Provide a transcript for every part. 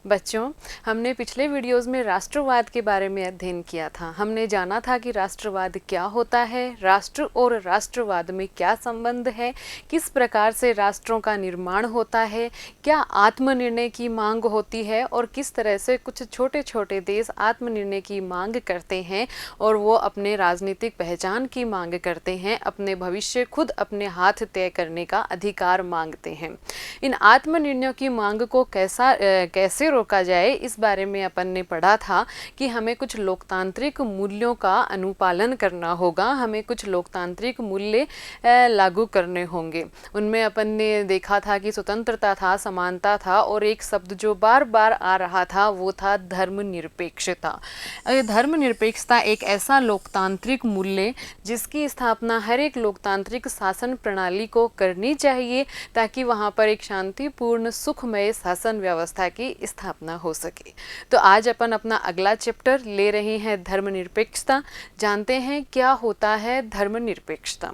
बच्चों, हमने पिछले वीडियोस में राष्ट्रवाद के बारे में अध्ययन किया था। हमने जाना था कि राष्ट्रवाद क्या होता है, राष्ट्र और राष्ट्रवाद में क्या संबंध है, किस प्रकार से राष्ट्रों का निर्माण होता है, क्या आत्मनिर्णय की मांग होती है और किस तरह से कुछ छोटे छोटे देश आत्मनिर्णय की मांग करते हैं और वो अपने राजनीतिक पहचान की मांग करते हैं, अपने भविष्य खुद अपने हाथ तय करने का अधिकार मांगते हैं। इन आत्मनिर्णयों की मांग को कैसे रोका जाए, इस बारे में अपन ने पढ़ा था कि हमें कुछ लोकतांत्रिक मूल्यों का अनुपालन करना होगा, हमें कुछ लोकतांत्रिक मूल्य लागू करने होंगे। उनमें अपन ने देखा था कि स्वतंत्रता था, समानता था और एक शब्द जो बार बार आ रहा था वो था धर्मनिरपेक्षता। धर्मनिरपेक्षता एक ऐसा लोकतांत्रिक मूल्य जिसकी स्थापना हर एक लोकतांत्रिक शासन प्रणाली को करनी चाहिए ताकि वहाँ पर एक शांतिपूर्ण सुखमय शासन व्यवस्था की स्थापना हो सके। तो आज अपन अपना अगला चैप्टर ले रहे हैं धर्मनिरपेक्षता। जानते हैं क्या होता है धर्मनिरपेक्षता।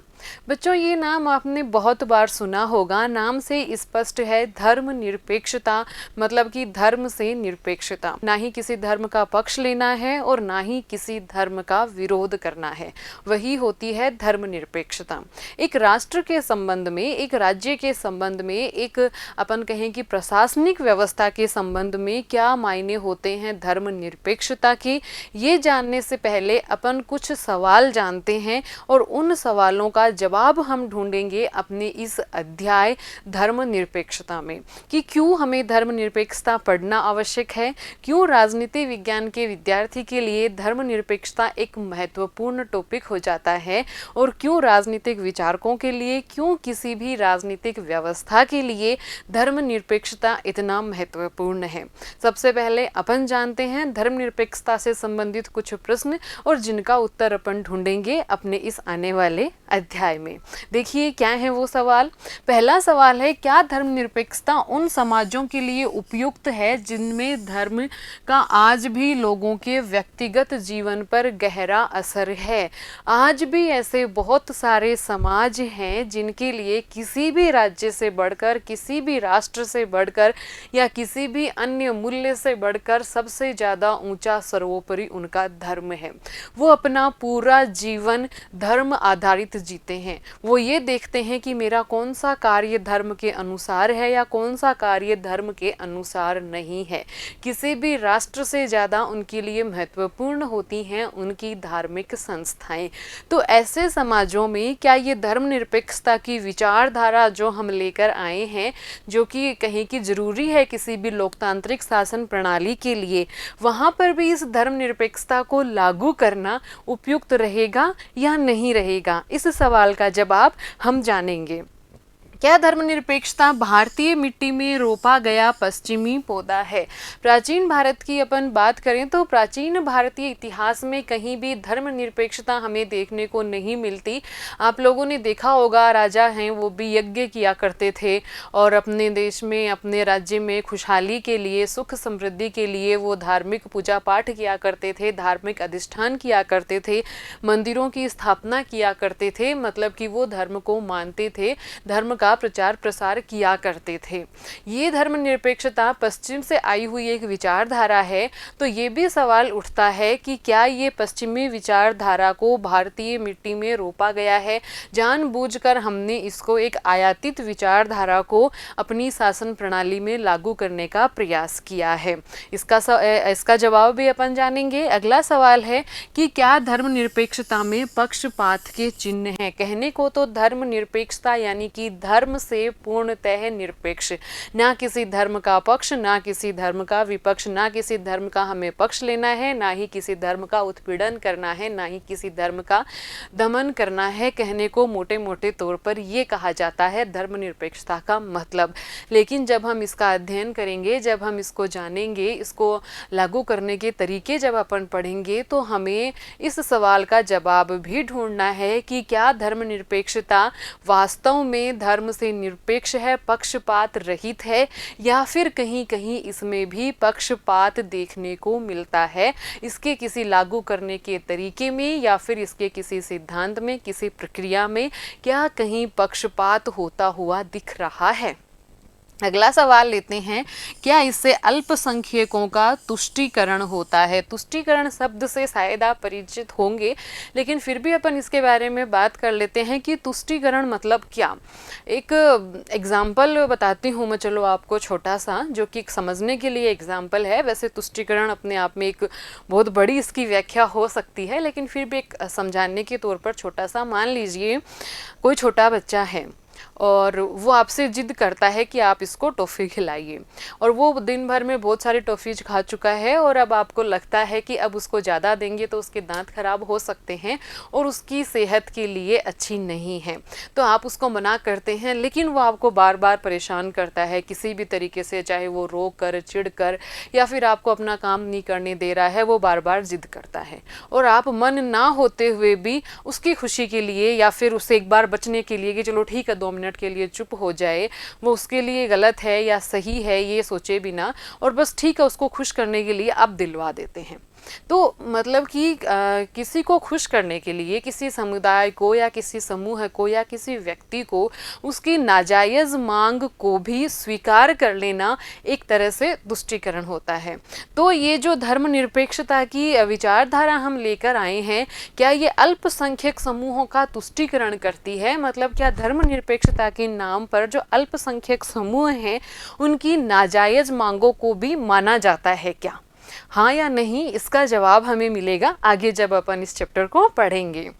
बच्चों, ये नाम आपने बहुत बार सुना होगा। नाम से स्पष्ट है, धर्मनिरपेक्षता मतलब कि धर्म से निरपेक्षता। ना ही किसी धर्म का पक्ष लेना है और ना ही किसी धर्म का विरोध करना है, वही होती है धर्मनिरपेक्षता। एक राष्ट्र के संबंध में, एक राज्य के संबंध में, एक अपन कहें कि प्रशासनिक व्यवस्था के संबंध में क्या मायने होते हैं धर्मनिरपेक्षता के, ये जानने से पहले अपन कुछ सवाल जानते हैं और उन सवालों का जवाब हम ढूंढेंगे अपने इस अध्याय धर्मनिरपेक्षता में कि क्यों हमें धर्मनिरपेक्षता पढ़ना आवश्यक है, क्यों राजनीति विज्ञान के विद्यार्थी के लिए धर्मनिरपेक्षता एक महत्वपूर्ण टॉपिक हो जाता है और क्यों राजनीतिक विचारकों के लिए, क्यों किसी भी राजनीतिक व्यवस्था के लिए धर्मनिरपेक्षता इतना महत्वपूर्ण है। सबसे पहले अपन जानते हैं धर्मनिरपेक्षता से संबंधित कुछ प्रश्न और जिनका उत्तर अपन ढूंढेंगे अपने इस आने वाले अध्याय में। देखिए क्या है वो सवाल। पहला सवाल है, क्या धर्मनिरपेक्षता उन समाजों के लिए उपयुक्त है जिनमें धर्म का आज भी लोगों के व्यक्तिगत जीवन पर गहरा असर है। आज भी ऐसे बहुत सारे समाज हैं जिनके लिए किसी भी राज्य से बढ़कर, किसी भी राष्ट्र से बढ़कर या किसी भी अन्य मूल्य से बढ़कर सबसे ज़्यादा ऊंचा सर्वोपरि उनका धर्म है। वो अपना पूरा जीवन धर्म आधारित जीते हैं। वो ये देखते हैं कि मेरा कौन सा कार्य धर्म के अनुसार है या कौन सा कार्य धर्म के अनुसार नहीं है। किसी भी राष्ट्र से ज़्यादा उनके लिए महत्वपूर्ण होती हैं उनकी धार्मिक संस्थाएं। तो ऐसे समाजों में क्या ये धर्मनिरपेक्षता की विचारधारा जो हम लेकर आए हैं, जो कि कहीं की जरूरी है किसी भी लोकतांत्रिक शासन प्रणाली के लिए, वहाँ पर भी इस धर्मनिरपेक्षता को लागू करना उपयुक्त रहेगा या नहीं रहेगा, इस सवाल का जवाब हम जानेंगे। क्या धर्मनिरपेक्षता भारतीय मिट्टी में रोपा गया पश्चिमी पौधा है? प्राचीन भारत की अपन बात करें तो प्राचीन भारतीय इतिहास में कहीं भी धर्मनिरपेक्षता हमें देखने को नहीं मिलती। आप लोगों ने देखा होगा, राजा हैं वो भी यज्ञ किया करते थे और अपने देश में, अपने राज्य में खुशहाली के लिए, सुख समृद्धि के लिए वो धार्मिक पूजा पाठ किया करते थे, धार्मिक अधिष्ठान किया करते थे, मंदिरों की स्थापना किया करते थे। मतलब कि वो धर्म को मानते थे, धर्म का प्रचार प्रसार किया करते थे। ये धर्मनिरपेक्षता पश्चिम से आई हुई एक विचारधारा है। तो ये भी सवाल उठता है कि क्या ये पश्चिमी विचारधारा को भारतीय मिट्टी में रोपा गया है? जानबूझकर हमने इसको एक आयातित विचारधारा को अपनी शासन प्रणाली में लागू करने का प्रयास किया है। इसका जवाब भी अपन जानेंगे। अगला सवाल है कि क्या धर्मनिरपेक्षता में पक्षपात के चिन्ह हैं? कहने को तो धर्मनिरपेक्षता यानी कि धर्म से पूर्णतः निरपेक्ष, ना किसी धर्म का पक्ष, ना किसी धर्म का विपक्ष, ना किसी धर्म का हमें पक्ष लेना है, ना ही किसी धर्म का उत्पीड़न करना है, ना ही किसी धर्म का दमन करना है। कहने को मोटे मोटे तौर पर ये कहा जाता है धर्मनिरपेक्षता का मतलब। लेकिन जब हम इसका अध्ययन करेंगे, जब हम इसको जानेंगे, इसको लागू करने के तरीके जब अपन पढ़ेंगे, तो हमें इस सवाल का जवाब भी ढूंढना है कि क्या धर्मनिरपेक्षता वास्तव में धर्म से निरपेक्ष है, पक्षपात रहित है, या फिर कहीं कहीं इसमें भी पक्षपात देखने को मिलता है, इसके किसी लागू करने के तरीके में या फिर इसके किसी सिद्धांत में, किसी प्रक्रिया में क्या कहीं पक्षपात होता हुआ दिख रहा है। अगला सवाल लेते हैं, क्या इससे अल्पसंख्यकों का तुष्टीकरण होता है? तुष्टीकरण शब्द से शायद आप परिचित होंगे, लेकिन फिर भी अपन इसके बारे में बात कर लेते हैं कि तुष्टीकरण मतलब क्या। एक एग्जाम्पल बताती हूँ मैं, चलो आपको छोटा सा, जो कि समझने के लिए एग्जाम्पल है। वैसे तुष्टीकरण अपने आप में एक बहुत बड़ी इसकी व्याख्या हो सकती है, लेकिन फिर भी एक समझाने के तौर पर छोटा सा, मान लीजिए कोई छोटा बच्चा है और वो आपसे जिद करता है कि आप इसको टॉफ़ी खिलाइए, और वो दिन भर में बहुत सारी टॉफ़ीज खा चुका है, और अब आपको लगता है कि अब उसको ज़्यादा देंगे तो उसके दांत खराब हो सकते हैं और उसकी सेहत के लिए अच्छी नहीं है। तो आप उसको मना करते हैं, लेकिन वो आपको बार बार परेशान करता है किसी भी तरीके से, चाहे वो रोक कर, चिढ़ कर, या फिर आपको अपना काम नहीं करने दे रहा है, वो बार बार जिद करता है। और आप मन ना होते हुए भी उसकी खुशी के लिए, या फिर उसे एक बार बचने के लिए कि चलो ठीक है 2 मिनट के लिए चुप हो जाए, वो उसके लिए गलत है या सही है ये सोचे बिना, और बस ठीक है उसको खुश करने के लिए आप दिलवा देते हैं। तो मतलब कि किसी को खुश करने के लिए, किसी समुदाय को या किसी समूह को या किसी व्यक्ति को उसकी नाजायज़ मांग को भी स्वीकार कर लेना एक तरह से तुष्टीकरण होता है। तो ये जो धर्मनिरपेक्षता की विचारधारा हम लेकर आए हैं, क्या ये अल्पसंख्यक समूहों का तुष्टीकरण करती है? मतलब क्या धर्मनिरपेक्षता के नाम पर जो अल्पसंख्यक समूह हैं उनकी नाजायज़ मांगों को भी माना जाता है क्या? हाँ या नहीं, इसका जवाब हमें मिलेगा आगे जब अपन इस चैप्टर को पढ़ेंगे।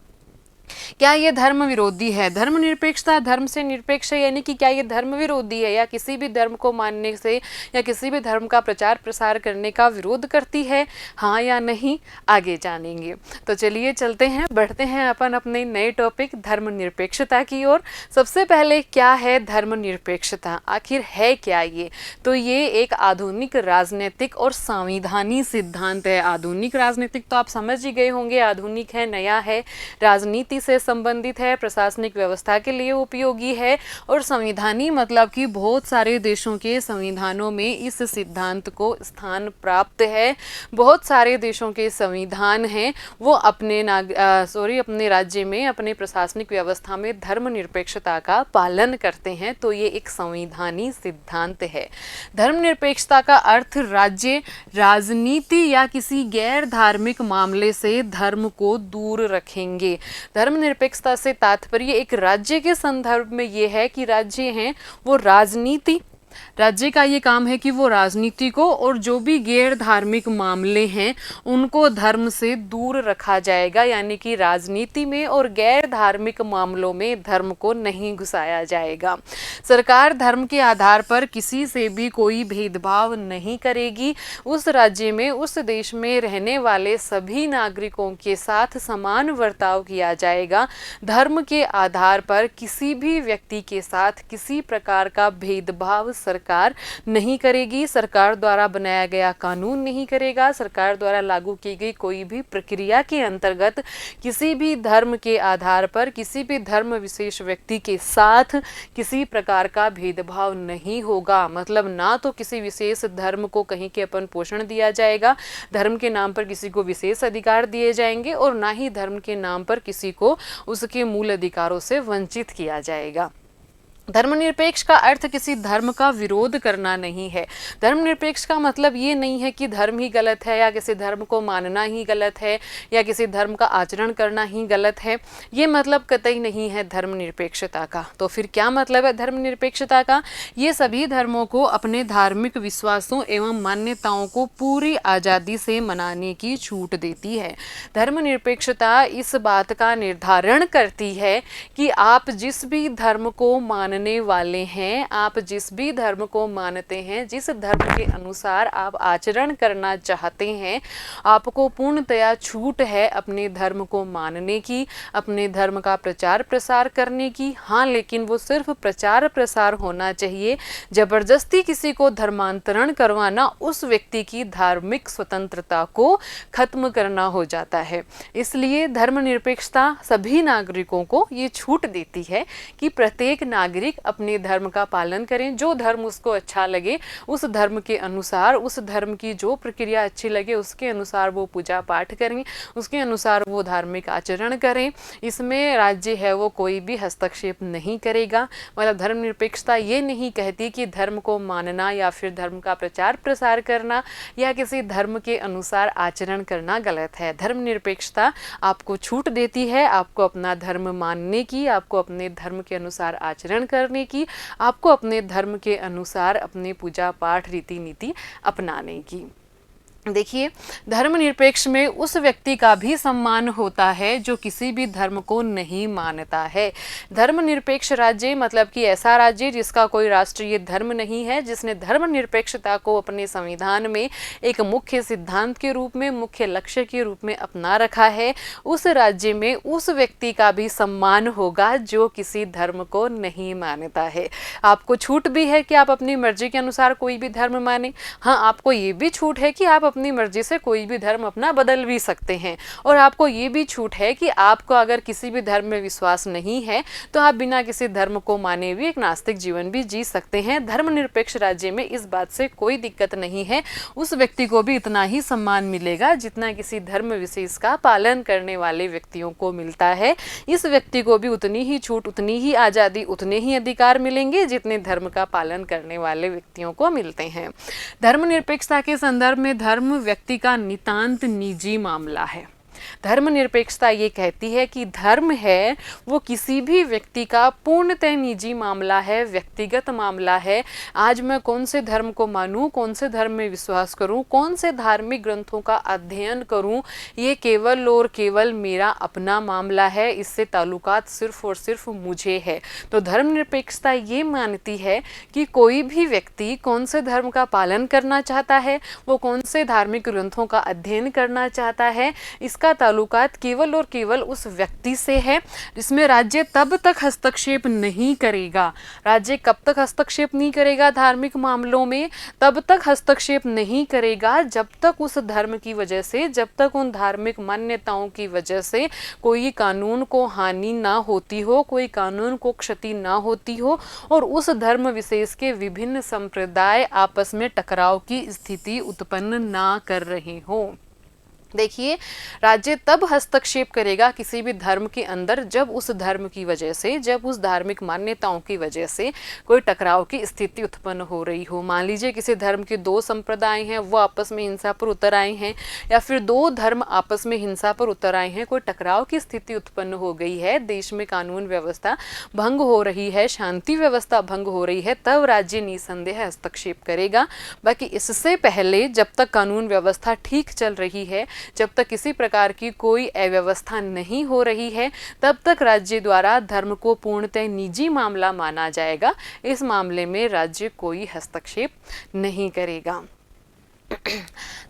क्या ये धर्म विरोधी है? धर्मनिरपेक्षता धर्म से निरपेक्ष है, यानी कि क्या ये धर्म विरोधी है या किसी भी धर्म को मानने से या किसी भी धर्म का प्रचार प्रसार करने का विरोध करती है? हाँ या नहीं, आगे जानेंगे। तो चलिए चलते हैं, बढ़ते हैं अपन अपने नए टॉपिक धर्मनिरपेक्षता की ओर। सबसे पहले क्या है धर्मनिरपेक्षता, आखिर है क्या ये? तो ये एक आधुनिक राजनीतिक और संविधानी सिद्धांत है। आधुनिक राजनीतिक तो आप समझ ही गए होंगे, आधुनिक है, नया है, राजनीति से संबंधित है, प्रशासनिक व्यवस्था के लिए उपयोगी है, और संविधानी मतलब कि बहुत सारे देशों के संविधानों में इस सिद्धांत को स्थान प्राप्त है। बहुत सारे देशों के संविधान हैं वो अपने अपने राज्य में, अपने प्रशासनिक व्यवस्था में धर्मनिरपेक्षता का पालन करते हैं। तो ये एक संविधानी सिद्धांत है। धर्मनिरपेक्षता का अर्थ राज्य राजनीति या किसी गैर धार्मिक मामले से धर्म को दूर रखेंगे। धर्मनिरपेक्षता से तात्पर्य एक राज्य के संदर्भ में ये है कि राज्य हैं वो राजनीति, राज्य का ये काम है कि वो राजनीति को और जो भी गैर धार्मिक मामले हैं उनको धर्म से दूर रखा जाएगा, यानी कि राजनीति में और गैर धार्मिक मामलों में धर्म को नहीं घुसाया जाएगा। सरकार धर्म के आधार पर किसी से भी कोई भेदभाव नहीं करेगी। उस राज्य में, उस देश में रहने वाले सभी नागरिकों के साथ समान बर्ताव किया जाएगा। धर्म के आधार पर किसी भी व्यक्ति के साथ किसी प्रकार का भेदभाव सरकार नहीं करेगी। सरकार द्वारा बनाया गया कानून नहीं करेगा। सरकार द्वारा लागू की गई कोई भी प्रक्रिया के अंतर्गत किसी भी धर्म के आधार पर किसी भी धर्म विशेष व्यक्ति के साथ किसी प्रकार का भेदभाव नहीं होगा। मतलब ना तो किसी विशेष धर्म को कहीं के अपन पोषण दिया जाएगा, धर्म के नाम पर किसी को विशेष अधिकार दिए जाएंगे, और ना ही धर्म के नाम पर किसी को उसके मूल अधिकारों से वंचित किया जाएगा। धर्मनिरपेक्ष का अर्थ किसी धर्म का विरोध करना नहीं है। धर्मनिरपेक्ष का मतलब ये नहीं है कि धर्म ही गलत है या किसी धर्म को मानना ही गलत है या किसी धर्म का आचरण करना ही गलत है। ये मतलब कतई नहीं है धर्मनिरपेक्षता का। तो फिर क्या मतलब है धर्मनिरपेक्षता का? ये सभी धर्मों को अपने धार्मिक विश्वासों एवं मान्यताओं को पूरी आज़ादी से मनाने की छूट देती है। धर्मनिरपेक्षता इस बात का निर्धारण करती है कि आप जिस भी धर्म को मानने वाले हैं, आप जिस भी धर्म को मानते हैं, जिस धर्म के अनुसार आप आचरण करना चाहते हैं, आपको पूर्णतया छूट है अपने धर्म को मानने की, अपने धर्म का प्रचार प्रसार करने की। हाँ, लेकिन वो सिर्फ प्रचार प्रसार होना चाहिए। जबरदस्ती किसी को धर्मांतरण करवाना उस व्यक्ति की धार्मिक स्वतंत्रता को खत्म करना हो जाता है। इसलिए धर्मनिरपेक्षता सभी नागरिकों को ये छूट देती है कि प्रत्येक नागरिक नागरिक अपने धर्म का पालन करें, जो धर्म उसको अच्छा लगे उस धर्म के अनुसार, उस धर्म की जो प्रक्रिया अच्छी लगे उसके अनुसार वो पूजा पाठ करें, उसके अनुसार वो धार्मिक आचरण करें। इसमें राज्य है वो कोई भी हस्तक्षेप नहीं करेगा। मतलब धर्मनिरपेक्षता ये नहीं कहती कि धर्म को मानना या फिर धर्म का प्रचार प्रसार करना या किसी धर्म के अनुसार आचरण करना गलत है। धर्मनिरपेक्षता आपको छूट देती है आपको अपना धर्म मानने की, आपको अपने धर्म के अनुसार आचरण करने की, आपको अपने धर्म के अनुसार अपने पूजा पाठ रीति नीति अपनाने की। देखिए, धर्मनिरपेक्ष में उस व्यक्ति का भी सम्मान होता है जो किसी भी धर्म को नहीं मानता है। धर्मनिरपेक्ष राज्य मतलब कि ऐसा राज्य जिसका कोई राष्ट्रीय धर्म नहीं है, जिसने धर्मनिरपेक्षता को अपने संविधान में एक मुख्य सिद्धांत के रूप में, मुख्य लक्ष्य के रूप में अपना रखा है। उस राज्य में उस व्यक्ति का भी सम्मान होगा जो किसी धर्म को नहीं मानता है। आपको छूट भी है कि आप अपनी मर्जी के अनुसार कोई भी धर्म माने। हाँ, आपको ये भी छूट है कि आप अपनी मर्जी से कोई भी धर्म अपना बदल भी सकते हैं, और आपको ये भी छूट है कि आपको अगर किसी भी धर्म में विश्वास नहीं है तो आप बिना किसी धर्म को माने भी एक नास्तिक जीवन भी जी सकते हैं। धर्मनिरपेक्ष राज्य में इस बात से कोई दिक्कत नहीं है। उस व्यक्ति को भी इतना ही सम्मान मिलेगा जितना किसी धर्म विशेष का पालन करने वाले व्यक्तियों को मिलता है। इस व्यक्ति को भी उतनी ही छूट, उतनी ही आज़ादी, उतने ही अधिकार मिलेंगे जितने धर्म का पालन करने वाले व्यक्तियों को मिलते हैं। धर्मनिरपेक्षता के संदर्भ में धर्म व्यक्ति का नितांत निजी मामला है। धर्मनिरपेक्षता ये कहती है कि धर्म है वो किसी भी व्यक्ति का पूर्णतः निजी मामला है, व्यक्तिगत मामला है। आज मैं कौन से धर्म को मानूं, कौन से धर्म में विश्वास करूं, कौन से धार्मिक ग्रंथों का अध्ययन करूं, ये केवल और केवल मेरा अपना मामला है। इससे ताल्लुकात सिर्फ और सिर्फ मुझे है। तो धर्मनिरपेक्षता ये मानती है कि कोई भी व्यक्ति कौन से धर्म का पालन करना चाहता है, वो कौन से धार्मिक ग्रंथों का अध्ययन करना चाहता है, इसका ताल्लुकात केवल और केवल उस व्यक्ति से है। इसमें राज्य तब तक हस्तक्षेप नहीं करेगा। राज्य कब तक हस्तक्षेप नहीं करेगा धार्मिक मामलों में? तब तक हस्तक्षेप नहीं करेगा जब तक उस धर्म की वजह से, जब तक उन धार्मिक मान्यताओं की वजह से कोई कानून को हानि ना होती हो, कोई कानून को क्षति ना होती हो और उस धर्म विशेष के विभिन्न संप्रदाय आपस में टकराव की स्थिति उत्पन्न ना कर रहे हो। देखिए, राज्य तब हस्तक्षेप करेगा किसी भी धर्म के अंदर जब उस धर्म की वजह से, जब उस धार्मिक मान्यताओं की वजह से कोई टकराव की स्थिति उत्पन्न हो रही हो। मान लीजिए किसी धर्म के दो संप्रदाय हैं, वो आपस में हिंसा पर उतर आए हैं, या फिर दो धर्म आपस में हिंसा पर उतर आए हैं, कोई टकराव की स्थिति उत्पन्न हो गई है, देश में कानून व्यवस्था भंग हो रही है, शांति व्यवस्था भंग हो रही है, तब राज्य निसंदेह हस्तक्षेप करेगा। बाकी इससे पहले जब तक कानून व्यवस्था ठीक चल रही है, जब तक किसी प्रकार की कोई अव्यवस्था नहीं हो रही है, तब तक राज्य द्वारा धर्म को पूर्णतः निजी मामला माना जाएगा। इस मामले में राज्य कोई हस्तक्षेप नहीं करेगा।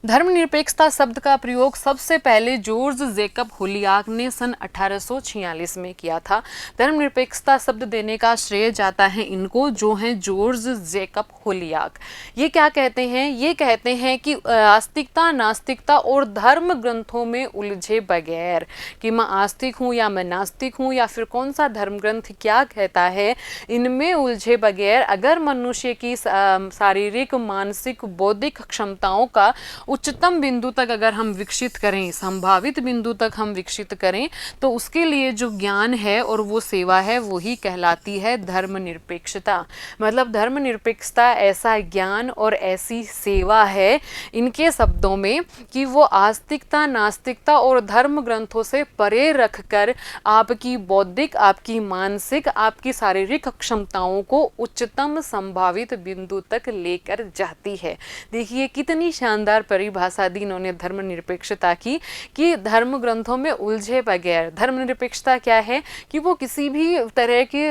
धर्मनिरपेक्षता शब्द का प्रयोग सबसे पहले जॉर्ज जैकब होलियाक ने सन 1846 में किया था। धर्मनिरपेक्षता शब्द देने का श्रेय जाता है इनको, जो हैं जॉर्ज जैकब होलियाक। ये क्या कहते हैं? ये कहते हैं कि आस्तिकता, नास्तिकता और धर्म ग्रंथों में उलझे बगैर, कि मैं आस्तिक हूँ या मैं नास्तिक हूँ या फिर कौन सा धर्म ग्रंथ क्या कहता है, इनमें उलझे बगैर अगर मनुष्य की शारीरिक, मानसिक, बौद्धिक क्षमताओं का उच्चतम बिंदु तक अगर हम विकसित करें, संभावित बिंदु तक हम विकसित करें, तो उसके लिए जो ज्ञान है और वो सेवा है वही कहलाती है धर्मनिरपेक्षता। मतलब धर्मनिरपेक्षता ऐसा ज्ञान और ऐसी सेवा है, इनके शब्दों में, कि वो आस्तिकता, नास्तिकता और धर्म ग्रंथों से परे रखकर आपकी बौद्धिक, आपकी मानसिक, आपकी शारीरिक क्षमताओं को उच्चतम संभावित बिंदु तक लेकर जाती है। देखिए कितनी शानदार परिभाषा दी इन्होंने धर्मनिरपेक्षता की, कि धर्म ग्रंथों में उलझे बगैर। धर्मनिरपेक्षता क्या है? कि वो किसी भी तरह की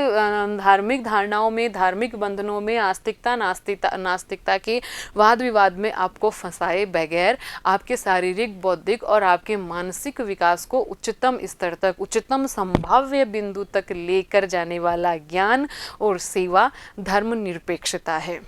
धार्मिक धारणाओं में, धार्मिक बंधनों में, आस्तिकता, नास्तिकता के वाद विवाद में आपको फंसाए बगैर आपके शारीरिक, बौद्धिक और आपके मानसिक विकास को उच्चतम स्तर तक, उच्चतम संभाव्य बिंदु तक लेकर जाने वाला ज्ञान और सेवा धर्मनिरपेक्षता है।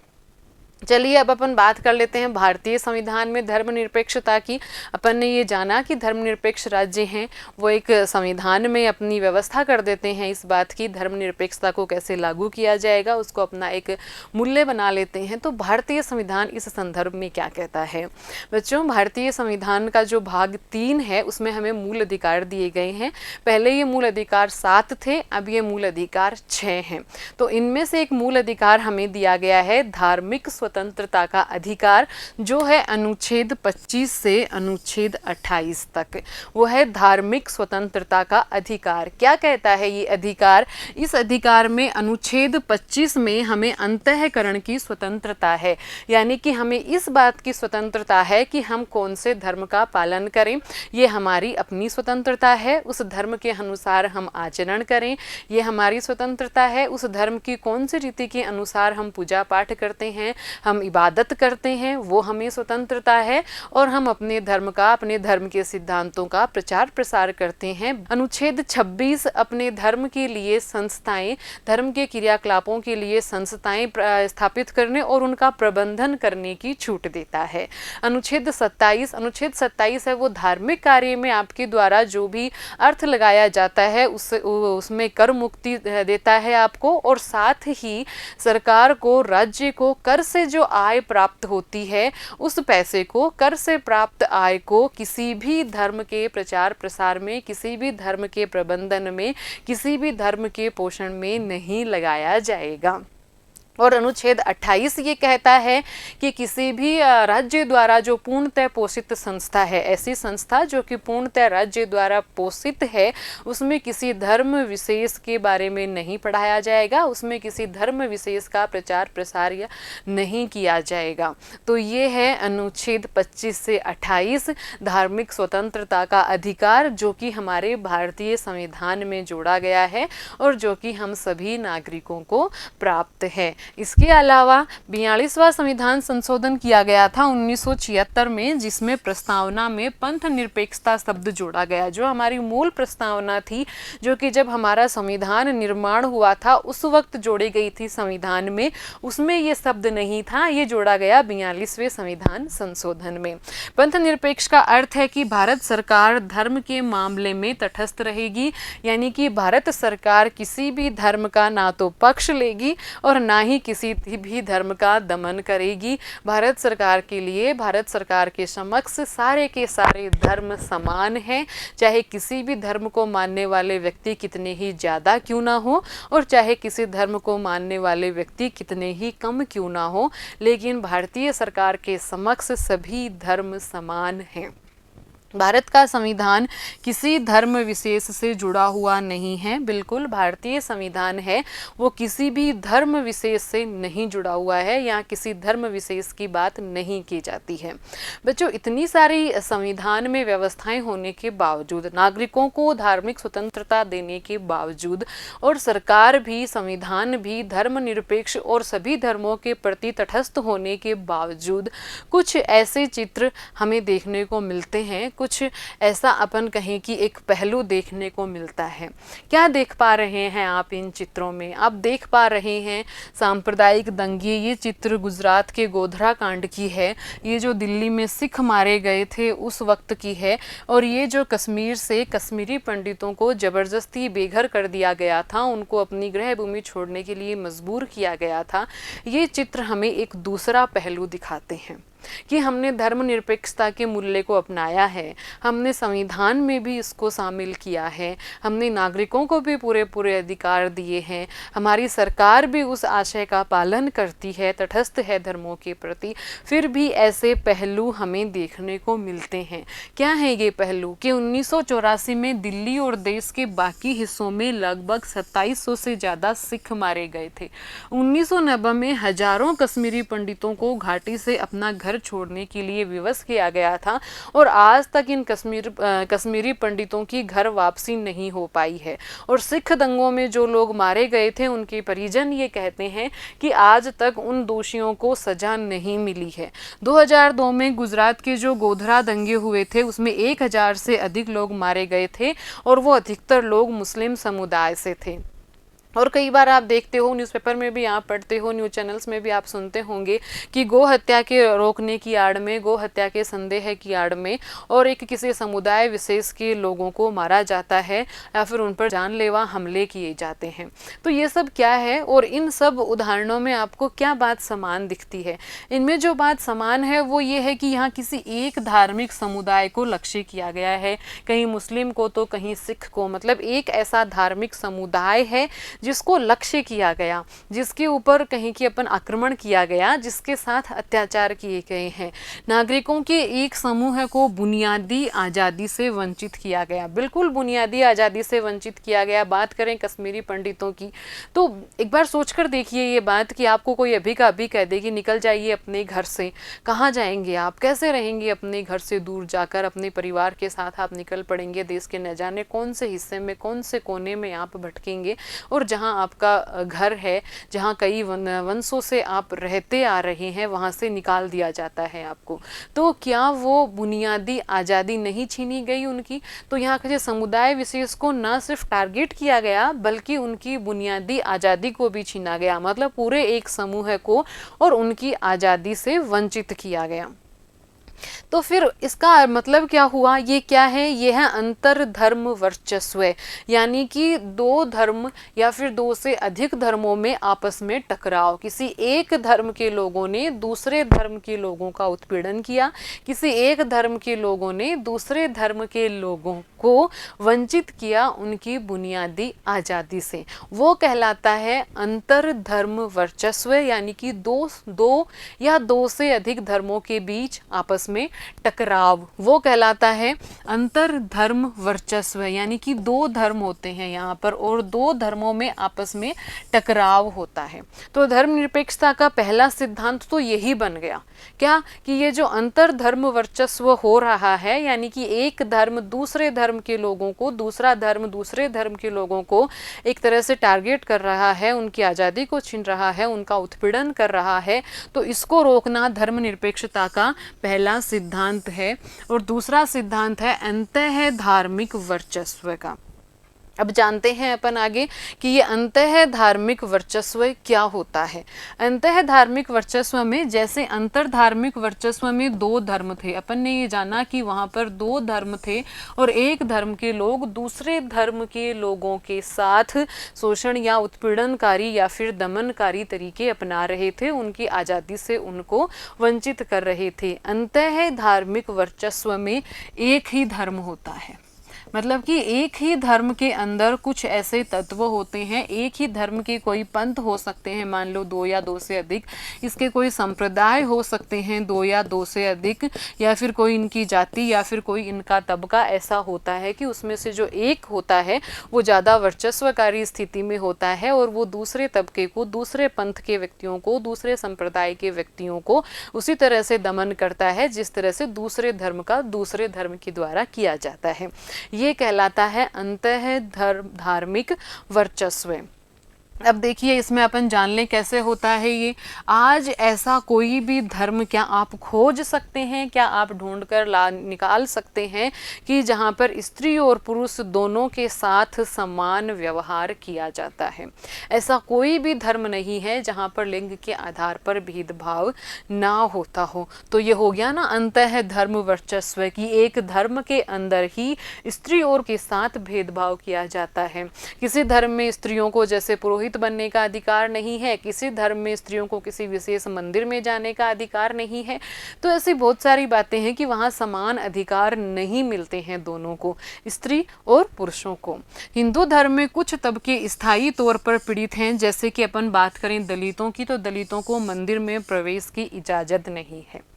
चलिए अब अपन बात कर लेते हैं भारतीय संविधान में धर्मनिरपेक्षता की। अपन ने ये जाना कि धर्मनिरपेक्ष राज्य हैं वो एक संविधान में अपनी व्यवस्था कर देते हैं इस बात की धर्मनिरपेक्षता को कैसे लागू किया जाएगा, उसको अपना एक मूल्य बना लेते हैं। तो भारतीय संविधान इस संदर्भ में क्या कहता है? बच्चों, भारतीय संविधान का जो भाग 3 है उसमें हमें मूल अधिकार दिए गए हैं। पहले ये मूल अधिकार 7 थे, अब ये मूल अधिकार 6 हैं। तो इनमें से एक मूल अधिकार हमें दिया गया है धार्मिक स्वतंत्रता का अधिकार, जो है अनुच्छेद 25 से अनुच्छेद 28 तक। वो है धार्मिक स्वतंत्रता का अधिकार। क्या कहता है ये अधिकार? इस अधिकार में अनुच्छेद 25 में हमें अंतःकरण की स्वतंत्रता है, यानी कि हमें इस बात की स्वतंत्रता है कि हम कौन से धर्म का पालन करें, ये हमारी अपनी स्वतंत्रता है। उस धर्म के अनुसार हम आचरण करें, ये हमारी स्वतंत्रता है। उस धर्म की कौन सी रीति के अनुसार हम पूजा पाठ करते हैं, हम इबादत करते हैं, वो हमें स्वतंत्रता है। और हम अपने धर्म का, अपने धर्म के सिद्धांतों का प्रचार प्रसार करते हैं। अनुच्छेद 26 अपने धर्म के लिए संस्थाएं, धर्म के क्रियाकलापों के लिए संस्थाएं स्थापित करने और उनका प्रबंधन करने की छूट देता है। अनुच्छेद 27 है वो धार्मिक कार्य में आपके द्वारा जो भी अर्थ लगाया जाता है उसमें कर मुक्ति देता है आपको, और साथ ही सरकार को, राज्य को कर से जो आय प्राप्त होती है उस पैसे को, कर से प्राप्त आय को किसी भी धर्म के प्रचार प्रसार में, किसी भी धर्म के प्रबंधन में, किसी भी धर्म के पोषण में नहीं लगाया जाएगा। और अनुच्छेद 28 ये कहता है कि किसी भी राज्य द्वारा जो पूर्णतः पोषित संस्था है, ऐसी संस्था जो कि पूर्णतः राज्य द्वारा पोषित है, उसमें किसी धर्म विशेष के बारे में नहीं पढ़ाया जाएगा, उसमें किसी धर्म विशेष का प्रचार प्रसार या नहीं किया जाएगा। तो ये है अनुच्छेद 25 से 28 धार्मिक स्वतंत्रता का अधिकार, जो कि हमारे भारतीय संविधान में जोड़ा गया है और जो कि हम सभी नागरिकों को प्राप्त है। इसके अलावा 42वां संविधान संशोधन किया गया था 1976 में, जिसमें प्रस्तावना में पंथ निरपेक्षता शब्द जोड़ा गया। जो हमारी मूल प्रस्तावना थी, जो कि जब हमारा संविधान निर्माण हुआ था उस वक्त जोड़ी गई थी संविधान में, उसमें ये शब्द नहीं था, ये जोड़ा गया 42वें संविधान संशोधन में। पंथ निरपेक्ष का अर्थ है कि भारत सरकार धर्म के मामले में तटस्थ रहेगी, यानी कि भारत सरकार किसी भी धर्म का ना तो पक्ष लेगी और ना ही किसी भी धर्म का दमन करेगी। भारत सरकार के लिए, भारत सरकार के समक्ष सारे के सारे धर्म समान हैं, चाहे किसी भी धर्म को मानने वाले व्यक्ति कितने ही ज़्यादा क्यों ना हो और चाहे किसी धर्म को मानने वाले व्यक्ति कितने ही कम क्यों ना हो, लेकिन भारतीय सरकार के समक्ष सभी धर्म समान हैं। भारत का संविधान किसी धर्म विशेष से जुड़ा हुआ नहीं है, बिल्कुल भारतीय संविधान है वो किसी भी धर्म विशेष से नहीं जुड़ा हुआ है, यहाँ किसी धर्म विशेष की बात नहीं की जाती है। बच्चों, इतनी सारी संविधान में व्यवस्थाएं होने के बावजूद, नागरिकों को धार्मिक स्वतंत्रता देने के बावजूद और सरकार भी, संविधान भी धर्मनिरपेक्ष और सभी धर्मों के प्रति तटस्थ होने के बावजूद कुछ ऐसे चित्र हमें देखने को मिलते हैं, कुछ ऐसा अपन कहें कि एक पहलू देखने को मिलता है। क्या देख पा रहे हैं आप इन चित्रों में? आप देख पा रहे हैं सांप्रदायिक दंगे। ये चित्र गुजरात के गोधरा कांड की है, ये जो दिल्ली में सिख मारे गए थे उस वक्त की है, और ये जो कश्मीर से कश्मीरी पंडितों को ज़बरदस्ती बेघर कर दिया गया था, उनको अपनी गृह भूमि छोड़ने के लिए मजबूर किया गया था। ये चित्र हमें एक दूसरा पहलू दिखाते हैं कि हमने धर्मनिरपेक्षता के मूल्य को अपनाया है, हमने संविधान में भी इसको शामिल किया है, हमने नागरिकों को भी पूरे पूरे अधिकार दिए हैं, हमारी सरकार भी उस आशय का पालन करती है, तटस्थ है धर्मों के प्रति। फिर भी ऐसे पहलू हमें देखने को मिलते हैं। क्या है ये पहलू? कि 1984 में दिल्ली और देश के बाकी हिस्सों में लगभग 2700 से ज़्यादा सिख मारे गए थे। 1990 में हजारों कश्मीरी पंडितों को घाटी से अपना घर छोड़ने के लिए विवश किया गया था और आज तक इन कश्मीरी पंडितों की घर वापसी नहीं हो पाई है। और सिख दंगों में जो लोग मारे गए थे उनके परिजन ये कहते हैं कि आज तक उन दोषियों को सजा नहीं मिली है। 2002 में गुजरात के जो गोधरा दंगे हुए थे उसमें 1000 से अधिक लोग मारे गए थे और वो अधिकतर लोग मुस्लिम समुदाय से थे। और कई बार आप देखते हो, न्यूज़पेपर में भी आप पढ़ते हो, न्यूज़ चैनल्स में भी आप सुनते होंगे कि गो हत्या के रोकने की आड़ में, गो हत्या के संदेह की आड़ में और एक किसी समुदाय विशेष के लोगों को मारा जाता है या फिर उन पर जानलेवा हमले किए जाते हैं। तो ये सब क्या है और इन सब उदाहरणों में आपको क्या बात समान दिखती है? इनमें जो बात समान है वो ये है कि यहाँ किसी एक धार्मिक समुदाय को लक्ष्य किया गया है, कहीं मुस्लिम को तो कहीं सिख को, मतलब एक ऐसा धार्मिक समुदाय है जिसको लक्ष्य किया गया, जिसके ऊपर कहीं कि अपन आक्रमण किया गया, जिसके साथ अत्याचार किए गए हैं। नागरिकों के एक समूह को बुनियादी आज़ादी से वंचित किया गया, बिल्कुल बुनियादी आज़ादी से वंचित किया गया। बात करें कश्मीरी पंडितों की, तो एक बार सोचकर देखिए ये बात कि आपको कोई अभी का अभी कह दे कि निकल जाइए अपने घर से, कहाँ जाएंगे आप, कैसे रहेंगे अपने घर से दूर जाकर, अपने परिवार के साथ आप निकल पड़ेंगे, देश के न जाने कौन से हिस्से में, कौन से कोने में आप भटकेंगे, और जहां आपका घर है, जहां कई वंशों से आप रहते आ रहे हैं, वहां से निकाल दिया जाता है आपको। तो क्या वो बुनियादी आज़ादी नहीं छीनी गई उनकी? तो यहाँ के समुदाय विशेष को न सिर्फ टारगेट किया गया बल्कि उनकी बुनियादी आज़ादी को भी छीना गया, मतलब पूरे एक समूह को और उनकी आज़ादी से वंचित किया गया। तो फिर इसका मतलब क्या हुआ? ये क्या है? ये है अंतर धर्म वर्चस्व, यानी कि दो धर्म या फिर दो से अधिक धर्मों में आपस में टकराव। किसी एक धर्म के लोगों ने दूसरे धर्म के लोगों का उत्पीड़न किया, किसी एक धर्म के लोगों ने दूसरे धर्म के लोगों को वंचित किया उनकी बुनियादी आज़ादी से। वो कहलाता है अंतर धर्म वर्चस्व, यानी कि दो या दो से अधिक धर्मों के बीच आपस में टकराव, वो कहलाता है अंतर धर्म वर्चस्व, यानी कि दो धर्म होते हैं यहाँ पर और दो धर्मों में आपस में टकराव होता है। तो धर्मनिरपेक्षता का पहला सिद्धांत तो यही बन गया, क्या कि ये जो अंतर धर्म वर्चस्व हो रहा है, यानी कि एक धर्म दूसरे धर्म के लोगों को, दूसरा धर्म दूसरे धर्म के लोगों को एक तरह से टारगेट कर रहा है, उनकी आज़ादी को छीन रहा है, उनका उत्पीड़न कर रहा है, तो इसको रोकना धर्मनिरपेक्षता का पहला सिद्धांत है। और दूसरा सिद्धांत है अंतः धार्मिक वर्चस्व का। अब जानते हैं अपन आगे कि ये अंतः धार्मिक वर्चस्व क्या होता है। अंतः धार्मिक वर्चस्व में, जैसे अंतर धार्मिक वर्चस्व में दो धर्म थे, अपन ने ये जाना कि वहाँ पर दो धर्म थे और एक धर्म के लोग दूसरे धर्म के लोगों के साथ शोषण या उत्पीड़नकारी या फिर दमनकारी तरीके अपना रहे थे, उनकी आज़ादी से उनको वंचित कर रहे थे। अंतः धार्मिक वर्चस्व में एक ही धर्म होता है, मतलब कि एक ही धर्म के अंदर कुछ ऐसे तत्व होते हैं, एक ही धर्म के कोई पंथ हो सकते हैं, मान लो दो या दो से अधिक, इसके कोई संप्रदाय हो सकते हैं दो या दो से अधिक, या फिर कोई इनकी जाति या फिर कोई इनका तबका ऐसा होता है कि उसमें से जो एक होता है वो ज़्यादा वर्चस्वकारी स्थिति में होता है और वो दूसरे तबके को, दूसरे पंथ के व्यक्तियों को, दूसरे संप्रदाय के व्यक्तियों को उसी तरह से दमन करता है जिस तरह से दूसरे धर्म का दूसरे धर्म के द्वारा किया जाता है। ये कहलाता है अंतः धार्मिक वर्चस्व। अब देखिए इसमें अपन जान लें कैसे होता है ये। आज ऐसा कोई भी धर्म क्या आप खोज सकते हैं, क्या आप ढूंढ कर निकाल सकते हैं कि जहाँ पर स्त्री और पुरुष दोनों के साथ समान व्यवहार किया जाता है? ऐसा कोई भी धर्म नहीं है जहाँ पर लिंग के आधार पर भेदभाव ना होता हो। तो ये हो गया ना अंतः धर्म वर्चस्व, की एक धर्म के अंदर ही स्त्री और के साथ भेदभाव किया जाता है। किसी धर्म में स्त्रियों को जैसे पुरोहित बनने का अधिकार नहीं है, किसी धर्म में स्त्रियों को किसी विशेष मंदिर में जाने का अधिकार नहीं है। तो ऐसी बहुत सारी बातें हैं कि वहाँ समान अधिकार नहीं मिलते हैं दोनों को, स्त्री और पुरुषों को। हिंदू धर्म में कुछ तबके स्थायी तौर पर पीड़ित हैं, जैसे कि अपन बात करें दलितों की, तो दलितों को मंदिर में प्रवेश की इजाज़त नहीं है।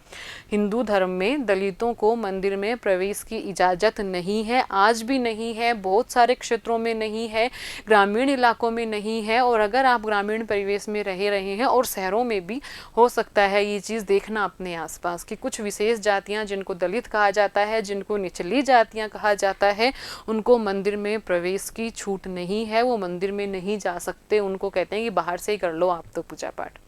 हिंदू धर्म में दलितों को मंदिर में प्रवेश की इजाज़त नहीं है, आज भी नहीं है, बहुत सारे क्षेत्रों में नहीं है, ग्रामीण इलाकों में नहीं है। और अगर आप ग्रामीण परिवेश में रह रहे हैं और शहरों में भी हो सकता है ये चीज़ देखना अपने आसपास कि कुछ विशेष जातियां जिनको दलित कहा जाता है, जिनको निचली जातियां कहा जाता है, उनको मंदिर में प्रवेश की छूट नहीं है, वो मंदिर में नहीं जा सकते। उनको कहते हैं कि बाहर से ही कर लो आप तो पूजा पाठ।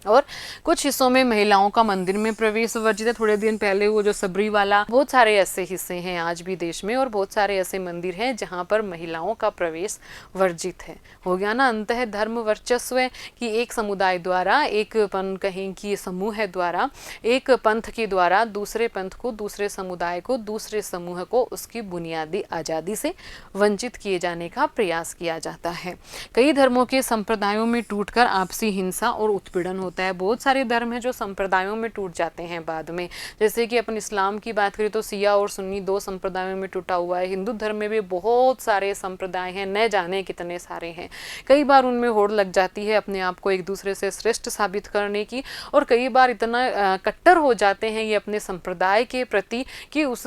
और कुछ हिस्सों में महिलाओं का मंदिर में प्रवेश वर्जित है। थोड़े दिन पहले वो जो सबरी वाला, बहुत सारे ऐसे हिस्से हैं आज भी देश में, और बहुत सारे ऐसे मंदिर हैं जहाँ पर महिलाओं का प्रवेश वर्जित है। हो गया ना अंतः धर्म वर्चस्व, कि एक समुदाय द्वारा, एक कहें कि समूह द्वारा, एक पंथ के द्वारा दूसरे पंथ को, दूसरे समुदाय को, दूसरे समूह को उसकी बुनियादी आज़ादी से वंचित किए जाने का प्रयास किया जाता है। कई धर्मों के संप्रदायों में टूटकर आपसी हिंसा और उत्पीड़न होता है। बहुत सारे धर्म हैं जो संप्रदायों में टूट जाते हैं बाद में, जैसे कि अपन इस्लाम की बात करें तो सिया और सुन्नी 2 संप्रदायों में टूटा हुआ है। हिंदू धर्म में भी बहुत सारे संप्रदाय हैं, न जाने कितने सारे हैं। कई बार उनमें होड़ लग जाती है अपने आप को एक दूसरे से श्रेष्ठ साबित करने की, और कई बार इतना कट्टर हो जाते हैं ये अपने संप्रदाय के प्रति कि उस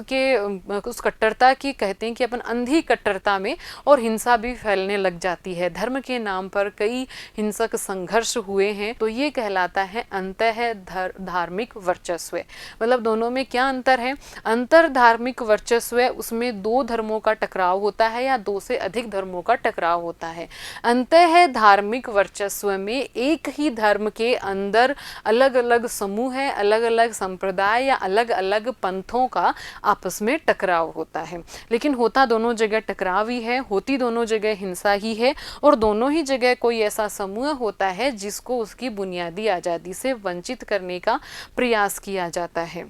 कट्टरता की, कहते हैं कि अपन अंधी कट्टरता में, और हिंसा भी फैलने लग जाती है। धर्म के नाम पर कई हिंसक संघर्ष हुए हैं। तो ये कहलाता है अंतः धार्मिक वर्चस्व। मतलब दोनों में क्या अंतर है? अंतर धार्मिक वर्चस्व, उसमें 2 धर्मों का टकराव होता है या 2 से अधिक धर्मों का टकराव होता है। अंतः धार्मिक वर्चस्व में एक ही धर्म के अंदर अलग अलग समूह है, अलग अलग संप्रदाय या अलग अलग पंथों का आपस में टकराव होता है। लेकिन होता दोनों जगह टकराव ही है, होती दोनों जगह हिंसा ही है, और दोनों ही जगह कोई ऐसा समूह होता है जिसको उसकी बुनियादी आज़ादी से वंचित करने का प्रयास किया जाता है।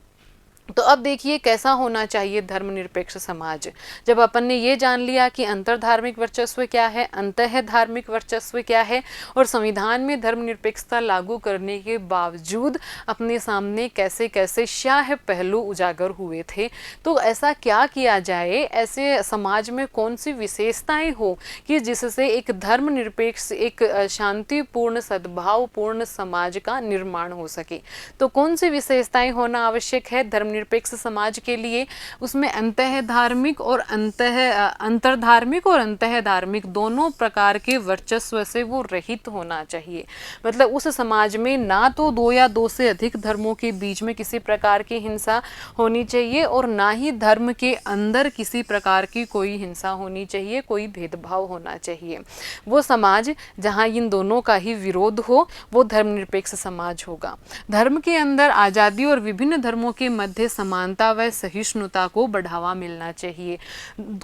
तो अब देखिए कैसा होना चाहिए धर्मनिरपेक्ष समाज। जब अपन ने ये जान लिया कि अंतर्धार्मिक वर्चस्व क्या है, अंतः धार्मिक वर्चस्व क्या है, और संविधान में धर्मनिरपेक्षता लागू करने के बावजूद अपने सामने कैसे कैसे शाह पहलू उजागर हुए थे, तो ऐसा क्या किया जाए, ऐसे समाज में कौन सी विशेषताएं हो कि जिससे एक धर्मनिरपेक्ष, एक शांतिपूर्ण सद्भावपूर्ण समाज का निर्माण हो सके। तो कौन सी विशेषताएं होना आवश्यक है धर्मनिरपेक्ष समाज के लिए? उसमें अंतः धार्मिक और अंतर्धार्मिक और अंतः धार्मिक दोनों प्रकार के वर्चस्व से वो रहित होना चाहिए। मतलब उस समाज में ना तो 2 या 2 से अधिक धर्मों के बीच में किसी प्रकार की हिंसा होनी चाहिए, और ना ही धर्म के अंदर किसी प्रकार की कोई हिंसा होनी चाहिए, कोई भेदभाव होना चाहिए। वो समाज जहाँ इन दोनों का ही विरोध हो, वो धर्मनिरपेक्ष समाज होगा। धर्म के अंदर आज़ादी और विभिन्न धर्मों के मध्य समानता व सहिष्णुता को बढ़ावा मिलना चाहिए।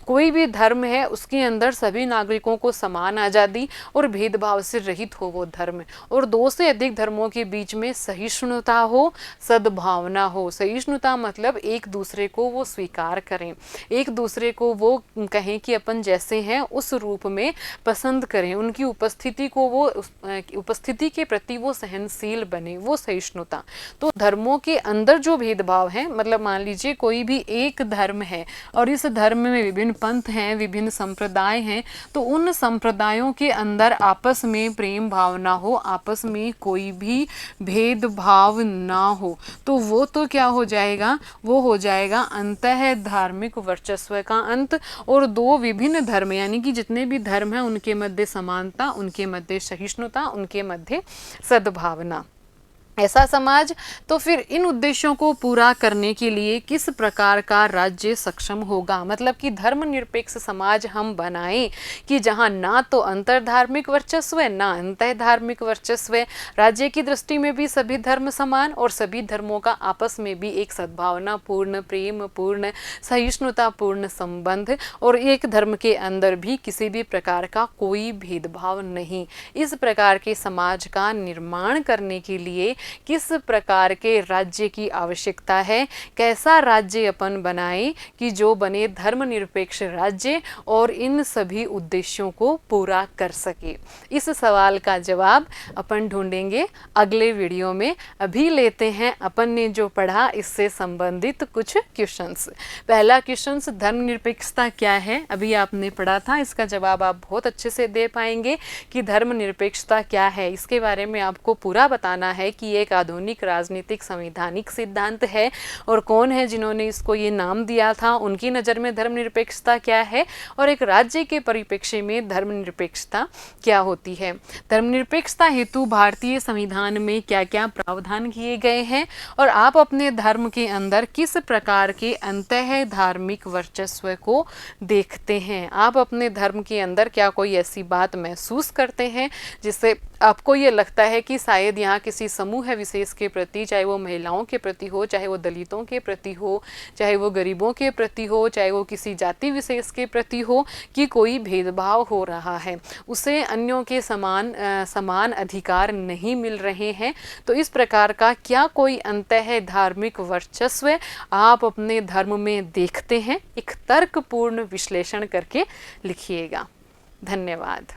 कोई भी धर्म है उसके अंदर सभी नागरिकों को समान आज़ादी और भेदभाव से रहित हो वो धर्म, और 2 से अधिक धर्मों के बीच में सहिष्णुता हो, सद्भावना हो। सहिष्णुता मतलब एक दूसरे को वो स्वीकार करें, एक दूसरे को वो कहें कि अपन जैसे हैं उस रूप में पसंद करें, उनकी उपस्थिति को, वो उपस्थिति के प्रति वो सहनशील बने, वो सहिष्णुता। तो धर्मों के अंदर जो भेदभाव है, मतलब मान लीजिए कोई भी एक धर्म है और इस धर्म में विभिन्न पंथ हैं, विभिन्न संप्रदाय हैं, तो उन संप्रदायों के अंदर आपस में प्रेम भावना हो, आपस में कोई भी भेदभाव ना हो, तो वो तो क्या हो जाएगा? वो हो जाएगा अंतः धार्मिक वर्चस्व का अंत। और 2 विभिन्न धर्म यानी कि जितने भी धर्म हैं उनके मध्य समानता, उनके मध्य सहिष्णुता, उनके मध्य सद्भावना। ऐसा समाज। तो फिर इन उद्देश्यों को पूरा करने के लिए किस प्रकार का राज्य सक्षम होगा? मतलब कि धर्मनिरपेक्ष समाज हम बनाएं कि जहां ना तो अंतर्धार्मिक वर्चस्व है, ना अंतः धार्मिक वर्चस्व है। राज्य की दृष्टि में भी सभी धर्म समान, और सभी धर्मों का आपस में भी एक सद्भावना पूर्ण, प्रेम पूर्ण, सहिष्णुता पूर्ण संबंध, और एक धर्म के अंदर भी किसी भी प्रकार का कोई भेदभाव नहीं। इस प्रकार के समाज का निर्माण करने के लिए किस प्रकार के राज्य की आवश्यकता है? कैसा राज्य अपन बनाएं कि जो बने धर्मनिरपेक्ष राज्य और इन सभी उद्देश्यों को पूरा कर सके? इस सवाल का जवाब अपन ढूंढेंगे अगले वीडियो में। अभी लेते हैं अपन ने जो पढ़ा इससे संबंधित कुछ क्वेश्चंस। पहला क्वेश्चन, धर्मनिरपेक्षता क्या है? अभी आपने पढ़ा था, इसका जवाब आप बहुत अच्छे से दे पाएंगे कि धर्मनिरपेक्षता क्या है। इसके बारे में आपको पूरा बताना है कि एक आधुनिक राजनीतिक संवैधानिक सिद्धांत है और कौन है जिन्होंने इसको ये नाम दिया था, उनकी नज़र में धर्मनिरपेक्षता क्या है और एक राज्य के परिप्रेक्ष्य में धर्मनिरपेक्षता क्या होती है। धर्मनिरपेक्षता हेतु भारतीय संविधान में क्या क्या प्रावधान किए गए हैं और आप अपने धर्म के अंदर किस प्रकार के अंतः धार्मिक वर्चस्व को देखते हैं। आप अपने धर्म के अंदर क्या कोई ऐसी बात महसूस करते हैं जिससे आपको ये लगता है कि शायद यहाँ किसी समूह विशेष के प्रति, चाहे वो महिलाओं के प्रति हो, चाहे वो दलितों के प्रति हो, चाहे वो गरीबों के प्रति हो, चाहे वो किसी जाति विशेष के प्रति हो, कि कोई भेदभाव हो रहा है, उसे अन्यों के समान अधिकार नहीं मिल रहे हैं। तो इस प्रकार का क्या कोई अंतः धार्मिक वर्चस्व आप अपने धर्म में देखते हैं? एक तर्कपूर्ण विश्लेषण करके लिखिएगा। धन्यवाद।